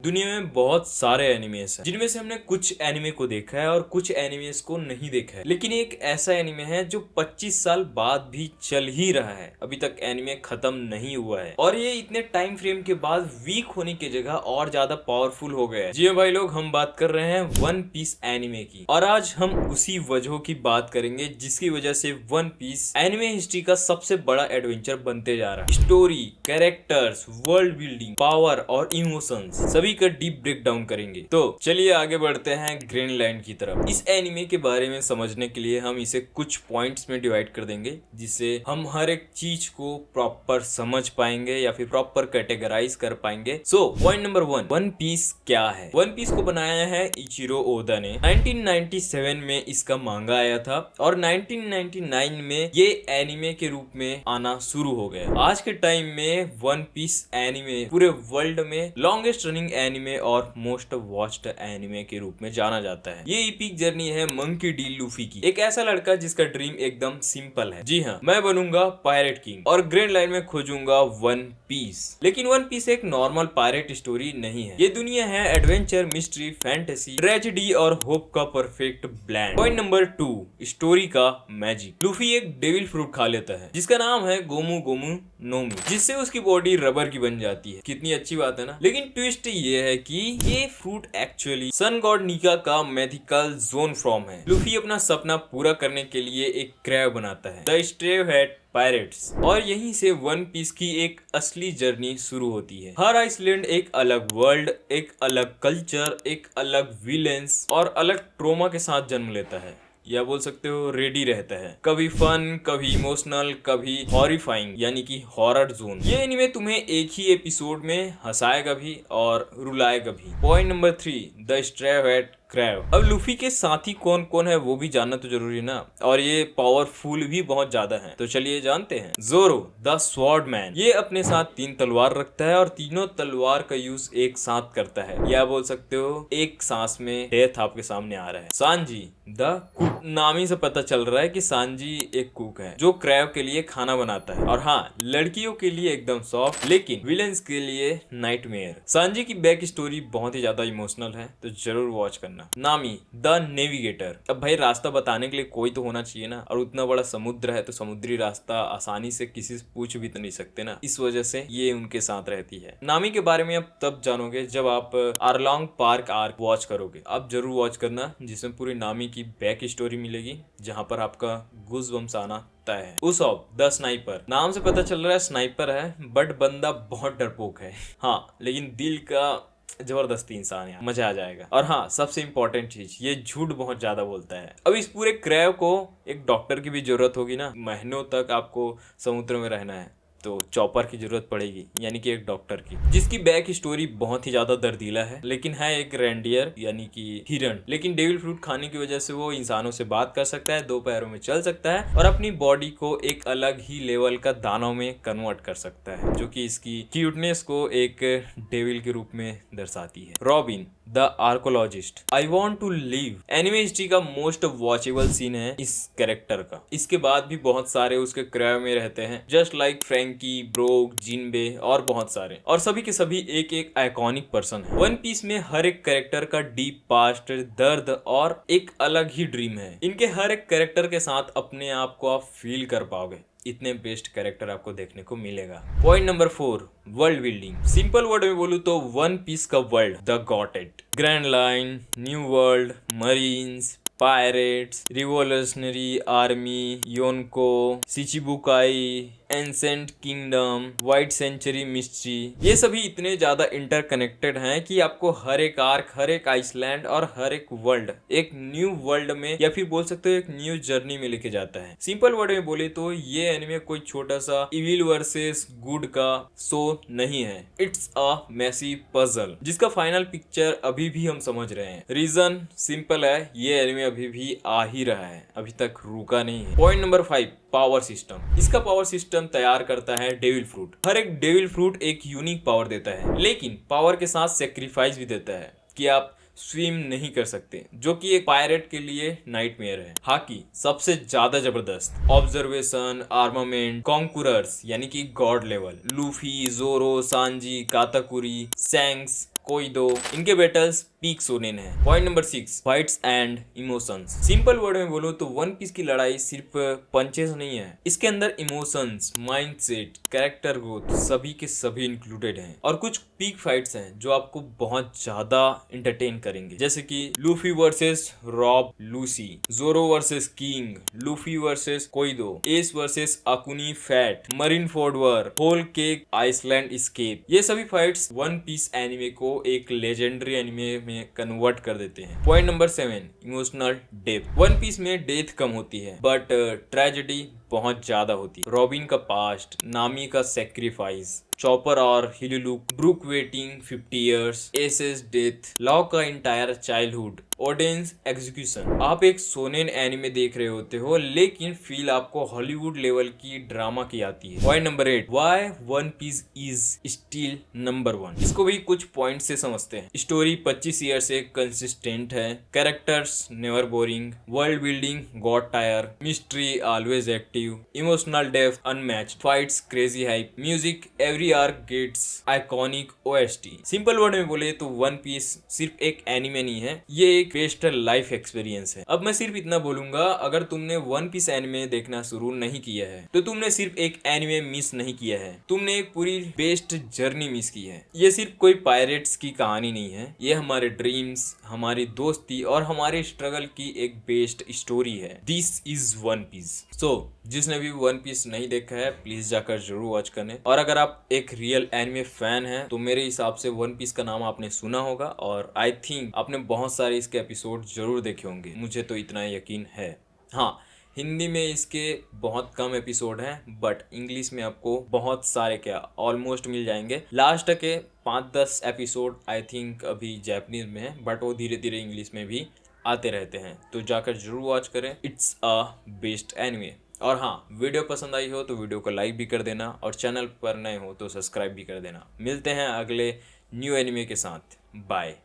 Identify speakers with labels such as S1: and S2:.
S1: दुनिया में बहुत सारे एनिमेस हैं जिनमें से हमने कुछ एनिमे को देखा है और कुछ एनिमेस को नहीं देखा है, लेकिन एक ऐसा एनिमे है जो 25 साल बाद भी चल ही रहा है। अभी तक एनिमे खत्म नहीं हुआ है और ये इतने टाइम फ्रेम के बाद वीक होने की जगह और ज्यादा पावरफुल हो गया है। जी भाई लोग, हम बात कर रहे हैं वन पीस एनिमे की और आज हम उसी वजहों की बात करेंगे जिसकी वजह से वन पीस एनिमे हिस्ट्री का सबसे बड़ा एडवेंचर बनते जा रहा है। Story, characters, world building, power और इमोशंस सभी का डीप ब्रेक डाउन करेंगे। तो चलिए आगे बढ़ते हैं ग्रीन लैंड की तरफ। इस एनिमे के बारे में समझने के लिए हम इसे कुछ पॉइंट्स में डिवाइड कर देंगे जिससे हम हर एक चीज को प्रॉपर समझ पाएंगे या फिर प्रॉपर कैटेगराइज कर पाएंगे। So point number 1, One Piece क्या है। वन पीस को बनाया है इचिरो ओदा ने। 1997 में इसका मांगा आया था और 1999 में ये एनिमे के रूप में आना शुरू हो गया। आज के टाइम में वन पीस एनिमे पूरे वर्ल्ड में लॉन्गेस्ट रनिंग एनिमे और मोस्ट वॉच्ड एनिमे के रूप में जाना जाता है। ये एपिक जर्नी है मंकी डी लूफी की, एक ऐसा लड़का जिसका ड्रीम एकदम सिंपल है। जी हाँ, मैं बनूंगा पायरेट किंग और ग्रैंड लाइन में खोजूंगा वन पीस। लेकिन वन पीस एक नॉर्मल पायरेट स्टोरी नहीं है। ये दुनिया है एडवेंचर, मिस्ट्री, फैंटेसी, ट्रेजेडी और होप का perfect blend. Point number 2, story का मैजिक। लूफी एक डेविल फ्रूट खा लेता है जिसका नाम है गोमू गोमू नोमी, जिससे उसकी बॉडी रबर की बन जाती है। कितनी अच्छी बात है ना। लेकिन ट्विस्ट ये है कि ये फ्रूट एक्चुअली सन गॉड निका का मैजिकल जोन फॉर्म है। लूफी अपना सपना पूरा करने के लिए एक क्रैब बनाता है, द स्ट्रे हैट पायरेट्स, और यहीं से वन पीस की एक असली जर्नी शुरू होती है। हर आइसलैंड एक अलग वर्ल्ड, एक अलग कल्चर, एक अलग विलेंस और अलग ट्रोमा के साथ जन्म लेता है, या बोल सकते हो रेडी रहता है। कभी फन, कभी इमोशनल, कभी हॉरिफाइंग यानी कि हॉरर जोन। ये एनीमे तुम्हें एक ही एपिसोड में हंसाएगा भी और रुलाएगा भी। Point number 3, the stray hat crab. अब लूफी के साथी कौन कौन है वो भी जानना तो जरूरी है ना, और ये पावरफुल भी बहुत ज्यादा है। तो चलिए जानते हैं। जोरो द स्वॉर्ड मैन, ये अपने साथ 3 तलवार रखता है और तीनों तलवार का यूज एक साथ करता है, या बोल सकते हो एक सांस में डेथ आपके सामने आ रहा है। सांजी द कुक, नाम ही से पता चल रहा है कि सांजी एक कुक है जो क्रैब के लिए खाना बनाता है। और हाँ, लड़कियों के लिए एकदम सॉफ्ट, लेकिन विलेंस के लिए नाइटमेयर। सांजी की बैक स्टोरी बहुत ही ज्यादा इमोशनल है, तो जरूर वॉच करना। नामी द नेविगेटर, अब भाई रास्ता बताने के लिए कोई तो होना चाहिए ना, और उतना बड़ा समुद्र है तो समुद्री रास्ता आसानी से किसी से पूछ भी तो नहीं सकते ना, इस वजह से ये उनके साथ रहती है। नामी के बारे में आप तब जानोगे जब आप आरलोंग पार्क आर्क वॉच करोगे। आप जरूर वॉच करना, जिसमें पूरी नामी की बैक स्टोरी मिलेगी, जहां पर आपका गूज़बम्स आना तय है। उसॉप द स्नाइपर, नाम से पता चल रहा है स्नाइपर है, बट बंदा बहुत डरपोक है। हाँ, लेकिन दिल का जबरदस्ती इंसान है, मजा आ जाएगा। और हाँ, सबसे इंपॉर्टेंट चीज, ये झूठ बहुत ज्यादा बोलता है। अब इस पूरे क्रैब को एक डॉक्टर की भी जरूरत होगी ना, महीनों तक आपको समुद्र में रहना है तो चॉपर की जरूरत पड़ेगी, यानी कि एक डॉक्टर की, जिसकी बैक स्टोरी बहुत ही ज्यादा दर्दीला है। लेकिन है एक रेंडियर यानी कि हिरन, लेकिन डेविल फ्रूट खाने की वजह से वो इंसानों से बात कर सकता है, 2 पैरों में चल सकता है और अपनी बॉडी को एक अलग ही लेवल का दानव में कन्वर्ट कर सकता है, जो कि इसकी क्यूटनेस को एक डेविल के रूप में दर्शाती है। Robin the archaeologist, I want to live, anime history का मोस्ट वॉचेबल सीन है इस कैरेक्टर का। इसके बाद भी बहुत सारे उसके क्रैब में रहते हैं, जस्ट लाइक फ्रैंकी, ब्रोक, जिनबे और बहुत सारे, और सभी के सभी एक एक आइकॉनिक पर्सन है। वन पीस में हर एक कैरेक्टर का डीप पास्ट, दर्द और एक अलग ही ड्रीम है। इनके हर एक कैरेक्टर के साथ अपने आप को आप फील कर पाओगे, इतने बेस्ट कैरेक्टर आपको देखने को मिलेगा। Point number 4, world building. Simple word में बोलूं तो वन पीस का वर्ल्ड द गॉटेड, Grand Line, New World, Marines, pirates, Revolutionary Army, Yonko, Shichibukai, Ancient Kingdom, Void Century mystery, ये सभी इतने ज्यादा इंटरकनेक्टेड हैं कि आपको हर एक आर्क, हर एक आइसलैंड और हर एक वर्ल्ड एक न्यू वर्ल्ड में, या फिर बोल सकते हो एक न्यू जर्नी में लेके जाता है। सिंपल वर्ड में बोले तो ये एनिमे कोई छोटा सा इविल वर्सेस गुड का शो नहीं है, इट्स अ मैसिव पजल, जिसका फाइनल पिक्चर अभी भी हम समझ रहे हैं। रीजन सिंपल है, ये एनिमे अभी भी आ ही रहा है, अभी तक रुका नहीं है। Point number 5, power system. इसका पावर सिस्टम तैयार करता है डेविल फ्रूट। हर एक डेविल फ्रूट एक यूनिक पावर देता है, लेकिन पावर के साथ सेक्रीफाइस भी देता है कि आप स्विम नहीं कर सकते, जो कि एक पायरेट के लिए नाइटमेयर है। हाकी सबसे ज्यादा जबरदस्त, ऑब्जर्वेशन, आर्मामेंट, कॉन्कुरर्स यानी कि गॉड लेवल, लूफी, जोरो, सांजी, काताकुरी, सैंक्स, कोइडो, इनके बैटल्स पीक शोनेन है। Point number 6, fights and emotions. Simple word में बोलो तो वन पीस की लड़ाई सिर्फ पंचेस नहीं है, इसके अंदर इमोशंस, माइंडसेट, कैरेक्टर ग्रोथ सभी के सभी इंक्लूडेड हैं। और कुछ पीक फाइट्स हैं जो आपको बहुत ज्यादा एंटरटेन करेंगे, जैसे कि Luffy versus Rob Lucci, Zoro versus King, Luffy versus Kaido, Ace versus Akainu fight, Marineford war, Whole Cake Island escape. ये सभी फाइट्स वन पीस एनिमे को एक लेजेंडरी एनिमे में कन्वर्ट कर देते हैं। Point number 7, emotional depth. One Piece में death कम होती है बट ट्रेजेडी बहुत ज्यादा होती है। रॉबिन का पास्ट, नामी का सेक्रीफाइस, चॉपर और Hiluluk, Brook waiting 50 years, Ace's death, Law का इंटायर चाइल्डहुड, ओडेंस एग्जीक्यूशन। आप एक सोनेन एनिमे देख रहे होते हो लेकिन फील आपको हॉलीवुड लेवल की ड्रामा की आती है। Point number 8, why One Piece is still number 1। इसको भी कुछ पॉइंट से समझते हैं। स्टोरी 25 ईयर से कंसिस्टेंट है, characters never boring, world building god tier, mystery always active, emotional depth unmatched, fights crazy hype, music every arc gets iconic OST. Simple word में बोले तो वन पीस सिर्फ एक एनिमे नहीं है, ये एक बेस्ट लाइफ एक्सपीरियंस है। अब मैं सिर्फ इतना बोलूंगा, अगर तुमने वन पीस एनिमे देखना शुरू नहीं किया है तो तुमने सिर्फ एक एनिमे मिस नहीं किया है, तुमने एक पूरी बेस्ट जर्नी मिस की है। ये सिर्फ कोई पायरेट्स की कहानी नहीं है, ये हमारे ड्रीम्स, हमारी दोस्ती और हमारे स्ट्रगल की एक बेस्ट स्टोरी है। This is One Piece. So जिसने भी वन पीस नहीं देखा है प्लीज जाकर जरूर वॉच करने। और अगर आप एक रियल एनिमे फैन हैं तो मेरे हिसाब से वन पीस का नाम आपने सुना होगा और आई थिंक आपने बहुत सारे इसके एपिसोड जरूर देखे होंगे, मुझे तो इतना यकीन है। हाँ, हिंदी में इसके बहुत कम एपिसोड हैं बट इंग्लिश में आपको बहुत सारे क्या ऑलमोस्ट मिल जाएंगे। लास्ट के 5-10 एपिसोड आई थिंक अभी जापानीज में है बट वो धीरे धीरे इंग्लिश में भी आते रहते हैं, तो जाकर जरूर वॉच करें। It's a best anime. और हाँ, वीडियो पसंद आई हो तो वीडियो को लाइक भी कर देना और चैनल पर नए हो तो सब्सक्राइब भी कर देना। मिलते हैं अगले न्यू एनिमे के साथ। बाय।